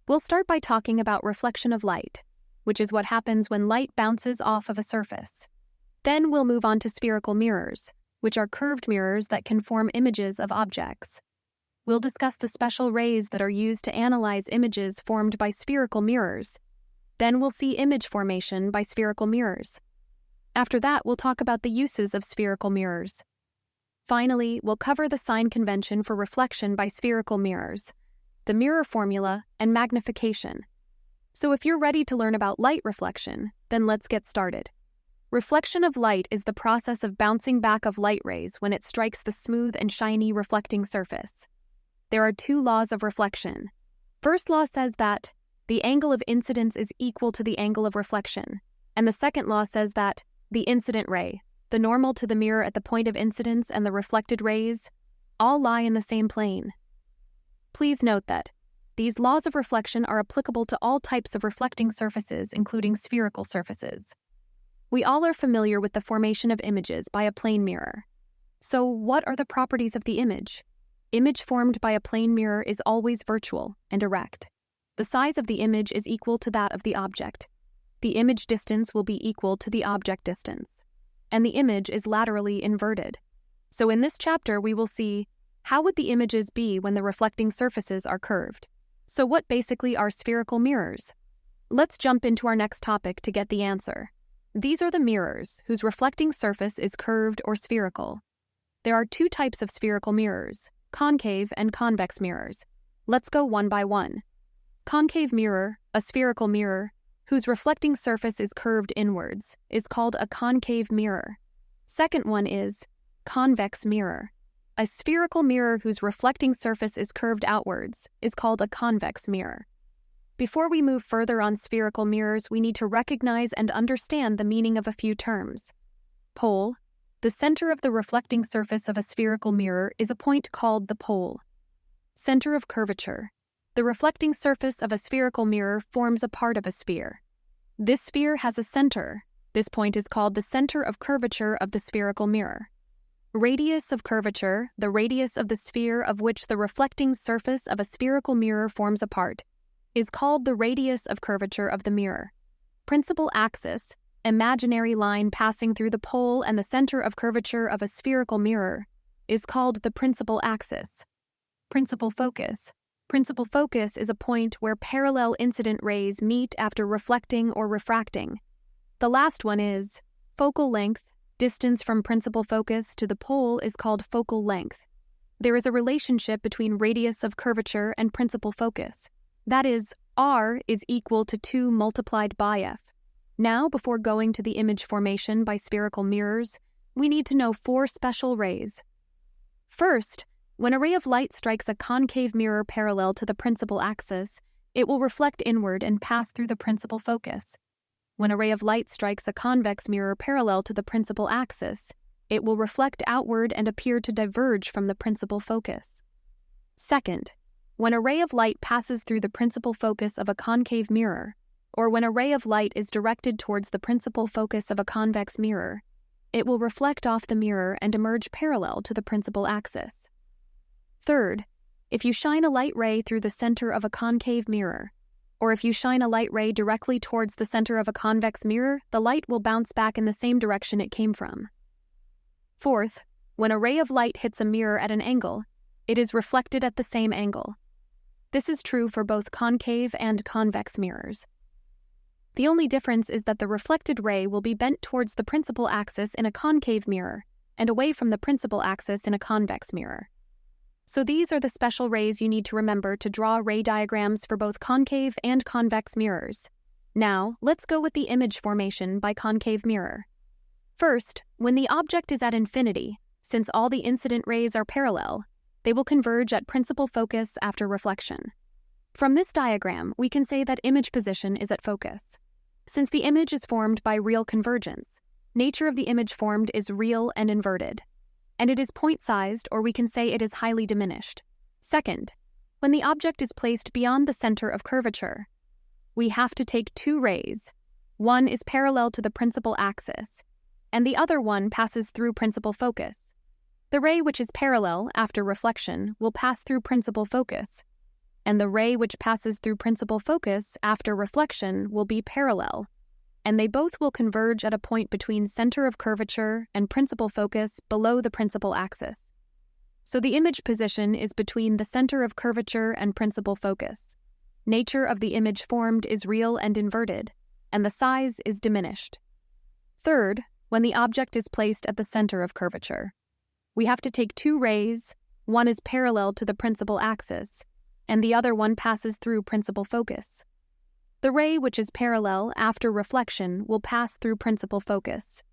We'll start by talking about reflection of light, which is what happens when light bounces off of a surface. Then we'll move on to spherical mirrors, which are curved mirrors that can form images of objects. We'll discuss the special rays that are used to analyze images formed by spherical mirrors. Then we'll see image formation by spherical mirrors. After that, we'll talk about the uses of spherical mirrors. Finally, we'll cover the sign convention for reflection by spherical mirrors, the mirror formula, and magnification. So if you're ready to learn about light reflection, then let's get started. Reflection of light is the process of bouncing back of light rays when it strikes the smooth and shiny reflecting surface. There are two laws of reflection. First law says that the angle of incidence is equal to the angle of reflection, and the second law says that the incident ray, the normal to the mirror at the point of incidence, and the reflected rays all lie in the same plane. Please note that these laws of reflection are applicable to all types of reflecting surfaces, including spherical surfaces. We all are familiar with the formation of images by a plane mirror. So what are the properties of the image? Image formed by a plane mirror is always virtual and erect. The size of the image is equal to that of the object. The image distance will be equal to the object distance. And the image is laterally inverted. So in this chapter, we will see how would the images be when the reflecting surfaces are curved. So what basically are spherical mirrors? Let's jump into our next topic to get the answer. These are the mirrors whose reflecting surface is curved or spherical. There are two types of spherical mirrors, concave and convex mirrors. Let's go one by one. Concave mirror, a spherical mirror, whose reflecting surface is curved inwards, is called a concave mirror. Second one is convex mirror. A spherical mirror whose reflecting surface is curved outwards is called a convex mirror. Before we move further on spherical mirrors, we need to recognize and understand the meaning of a few terms. Pole. The center of the reflecting surface of a spherical mirror is a point called the pole. Center of curvature. The reflecting surface of a spherical mirror forms a part of a sphere. This sphere has a center. This point is called the center of curvature of the spherical mirror. Radius of curvature, the radius of the sphere of which the reflecting surface of a spherical mirror forms a part, is called the radius of curvature of the mirror. Principal axis, imaginary line passing through the pole and the center of curvature of a spherical mirror, is called the principal axis. Principal focus. Principal focus is a point where parallel incident rays meet after reflecting or refracting. The last one is focal length. Distance from principal focus to the pole is called focal length. There is a relationship between radius of curvature and principal focus. That is, r is equal to 2 multiplied by f. Now, before going to the image formation by spherical mirrors, we need to know 4 special rays. First, when a ray of light strikes a concave mirror parallel to the principal axis, it will reflect inward and pass through the principal focus. When a ray of light strikes a convex mirror parallel to the principal axis, it will reflect outward and appear to diverge from the principal focus. Second, when a ray of light passes through the principal focus of a concave mirror, or when a ray of light is directed towards the principal focus of a convex mirror, it will reflect off the mirror and emerge parallel to the principal axis. Third, if you shine a light ray through the center of a concave mirror, or if you shine a light ray directly towards the center of a convex mirror, the light will bounce back in the same direction it came from. Fourth, when a ray of light hits a mirror at an angle, it is reflected at the same angle. This is true for both concave and convex mirrors. The only difference is that the reflected ray will be bent towards the principal axis in a concave mirror and away from the principal axis in a convex mirror. So these are the special rays you need to remember to draw ray diagrams for both concave and convex mirrors. Now, let's go with the image formation by concave mirror. First, when the object is at infinity, since all the incident rays are parallel, they will converge at principal focus after reflection. From this diagram, we can say that image position is at focus. Since the image is formed by real convergence, nature of the image formed is real and inverted, and it is point-sized, or we can say it is highly diminished. Second, when the object is placed beyond the center of curvature, we have to take 2 rays. One is parallel to the principal axis, and the other one passes through principal focus. The ray which is parallel after reflection will pass through principal focus, and the ray which passes through principal focus after reflection will be parallel, and they both will converge at a point between center of curvature and principal focus below the principal axis. So the image position is between the center of curvature and principal focus. Nature of the image formed is real and inverted, and the size is diminished. Third, when the object is placed at the center of curvature, we have to take two rays, one is parallel to the principal axis, and the other one passes through principal focus. The ray which is parallel after reflection will pass through principal focus,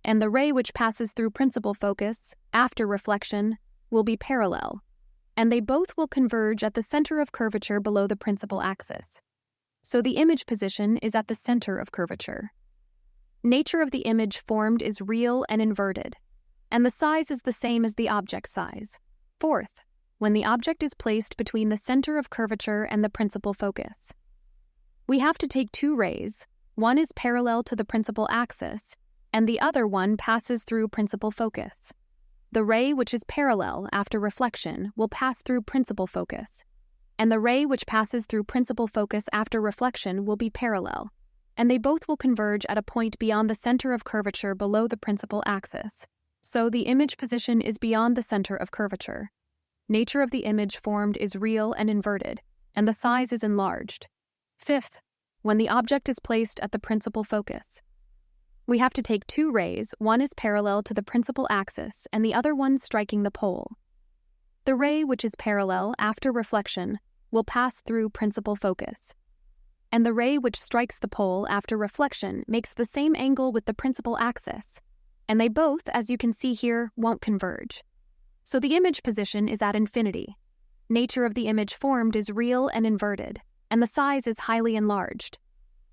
and the ray which passes through principal focus after reflection will be parallel, and they both will converge at the center of curvature below the principal axis. So the image position is at the center of curvature. Nature of the image formed is real and inverted, and the size is the same as the object size. Fourth, when the object is placed between the center of curvature and the principal focus, we have to take two rays, one is parallel to the principal axis, and the other one passes through principal focus. The ray which is parallel after reflection will pass through principal focus, and the ray which passes through principal focus after reflection will be parallel, and they both will converge at a point beyond the center of curvature below the principal axis. So the image position is beyond the center of curvature. Nature of the image formed is real and inverted, and the size is enlarged. Fifth, when the object is placed at the principal focus, we have to take two rays, one is parallel to the principal axis and the other one striking the pole. The ray which is parallel after reflection will pass through principal focus, and the ray which strikes the pole after reflection makes the same angle with the principal axis, and they both, as you can see here, won't converge. So the image position is at infinity. Nature of the image formed is real and inverted, and the size is highly enlarged.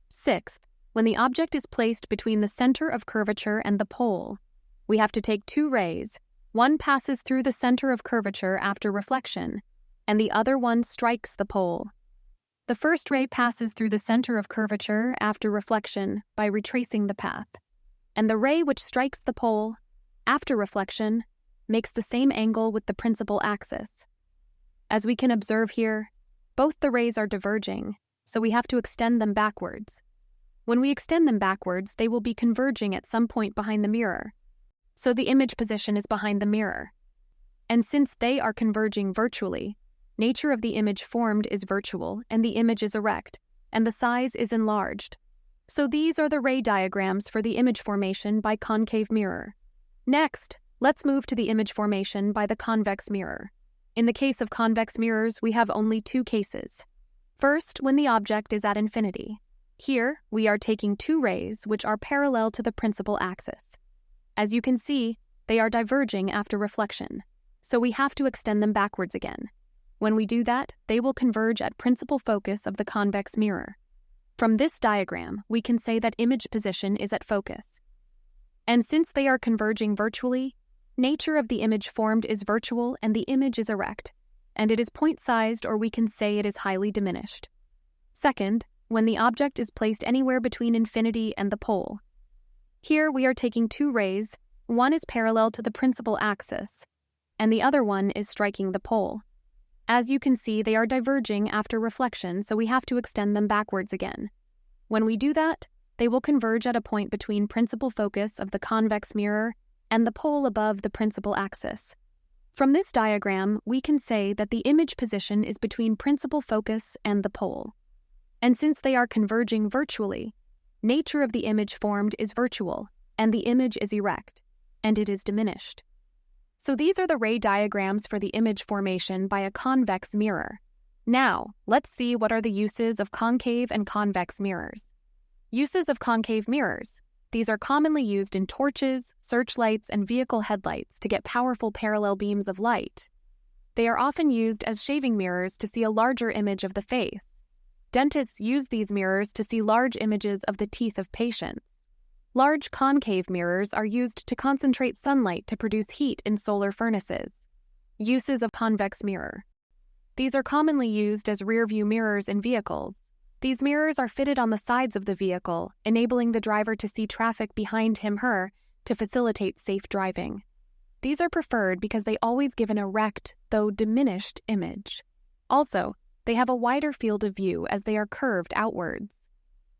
Sixth, when the object is placed between the center of curvature and the pole, we have to take two rays, one passes through the center of curvature after reflection, and the other one strikes the pole. The first ray passes through the center of curvature after reflection by retracing the path, and the ray which strikes the pole, after reflection, makes the same angle with the principal axis. As we can observe here, both the rays are diverging, so we have to extend them backwards. When we extend them backwards, they will be converging at some point behind the mirror, so the image position is behind the mirror. And since they are converging virtually, nature of the image formed is virtual and the image is erect, and the size is enlarged. So these are the ray diagrams for the image formation by concave mirror. Next, let's move to the image formation by the convex mirror. In the case of convex mirrors, we have only two cases. First, when the object is at infinity. Here, we are taking two rays which are parallel to the principal axis. As you can see, they are diverging after reflection, so we have to extend them backwards again. When we do that, they will converge at principal focus of the convex mirror. From this diagram, we can say that image position is at focus. And since they are converging virtually, nature of the image formed is virtual and the image is erect, and it is point-sized, or we can say it is highly diminished. Second, when the object is placed anywhere between infinity and the pole. Here we are taking two rays, one is parallel to the principal axis, and the other one is striking the pole. As you can see, they are diverging after reflection, so we have to extend them backwards again. When we do that, they will converge at a point between principal focus of the convex mirror and the pole above the principal axis. From this diagram, we can say that the image position is between principal focus and the pole. And since they are converging virtually, nature of the image formed is virtual, and the image is erect, and it is diminished. So these are the ray diagrams for the image formation by a convex mirror. Now, let's see what are the uses of concave and convex mirrors. Uses of concave mirrors. These are commonly used in torches, searchlights, and vehicle headlights to get powerful parallel beams of light. They are often used as shaving mirrors to see a larger image of the face. Dentists use these mirrors to see large images of the teeth of patients. Large concave mirrors are used to concentrate sunlight to produce heat in solar furnaces. Uses of convex mirror. These are commonly used as rear-view mirrors in vehicles. These mirrors are fitted on the sides of the vehicle, enabling the driver to see traffic behind him/her to facilitate safe driving. These are preferred because they always give an erect, though diminished, image. Also, they have a wider field of view as they are curved outwards.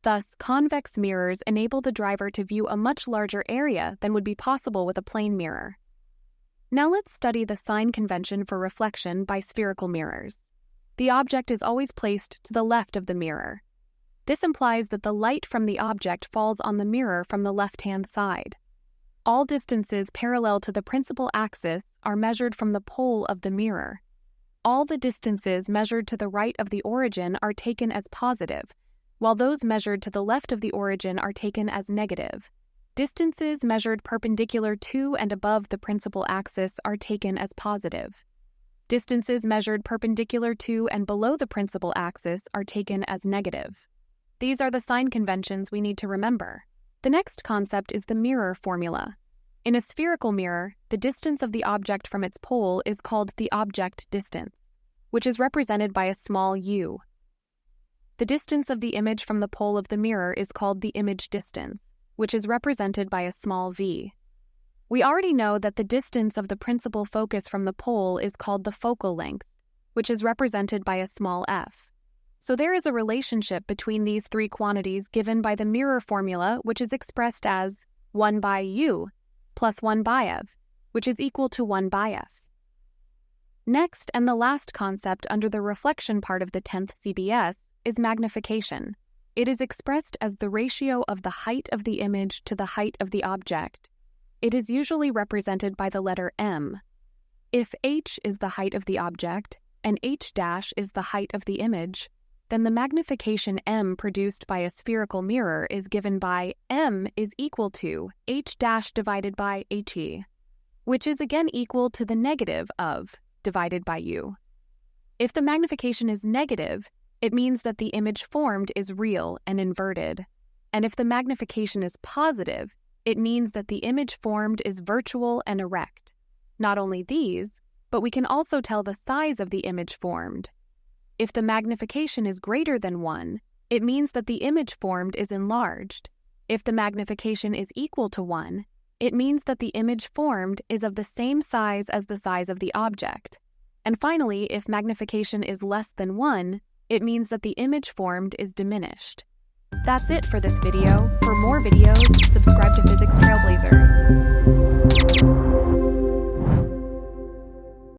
Thus, convex mirrors enable the driver to view a much larger area than would be possible with a plane mirror. Now let's study the sign convention for reflection by spherical mirrors. The object is always placed to the left of the mirror. This implies that the light from the object falls on the mirror from the left-hand side. All distances parallel to the principal axis are measured from the pole of the mirror. All the distances measured to the right of the origin are taken as positive, while those measured to the left of the origin are taken as negative. Distances measured perpendicular to and above the principal axis are taken as positive. Distances measured perpendicular to and below the principal axis are taken as negative. These are the sign conventions we need to remember. The next concept is the mirror formula. In a spherical mirror, the distance of the object from its pole is called the object distance, which is represented by a small u. The distance of the image from the pole of the mirror is called the image distance, which is represented by a small v. We already know that the distance of the principal focus from the pole is called the focal length, which is represented by a small f. So there is a relationship between these three quantities given by the mirror formula, which is expressed as 1 by u plus 1 by f, which is equal to 1 by f. Next, and the last concept under the reflection part of the 10th CBS, is magnification. It is expressed as the ratio of the height of the image to the height of the object. It is usually represented by the letter m. If h is the height of the object and h' is the height of the image, then the magnification m produced by a spherical mirror is given by m is equal to h' divided by he, which is again equal to the negative of divided by u. If the magnification is negative, it means that the image formed is real and inverted, and if the magnification is positive, it means that the image formed is virtual and erect. Not only these, but we can also tell the size of the image formed. If the magnification is greater than 1, it means that the image formed is enlarged. If the magnification is equal to 1, it means that the image formed is of the same size as the size of the object. And finally, if magnification is less than 1, it means that the image formed is diminished. That's it for this video. For more videos, subscribe to Physics Trailblazers.